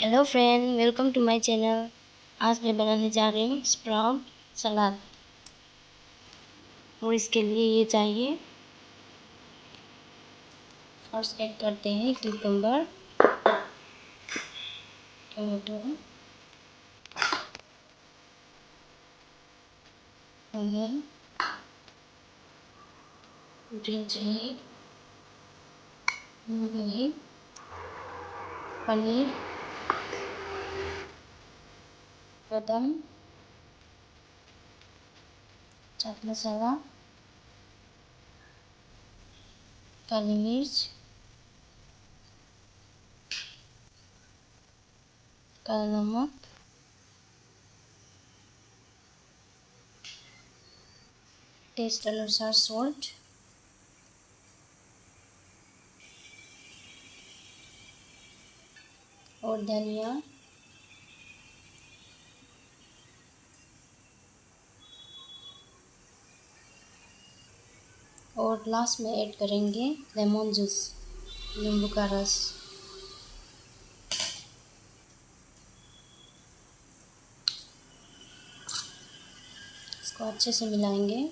Hello friend, welcome to my channel. आज मैं बनाने जा रही हूँ स्प्राउट सलाद। और इसके लिए ये चाहिए। फर्स्ट ऐड करते हैं cucumber, tomato, green chilli, paneer, बादाम, चाट मसाला, काली मिर्च, काला नमक, टेस्ट अनुसार सॉल्ट, और धनिया, और लास्ट में ऐड करेंगे लेमन जूस, नींबू का रस। इसको अच्छे से मिलाएंगे।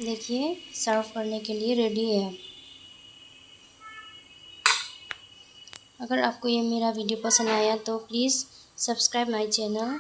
देखिए, सर्व करने के लिए रेडी है। अगर आपको ये मेरा वीडियो पसंद आया तो प्लीज़ सब्सक्राइब माय चैनल।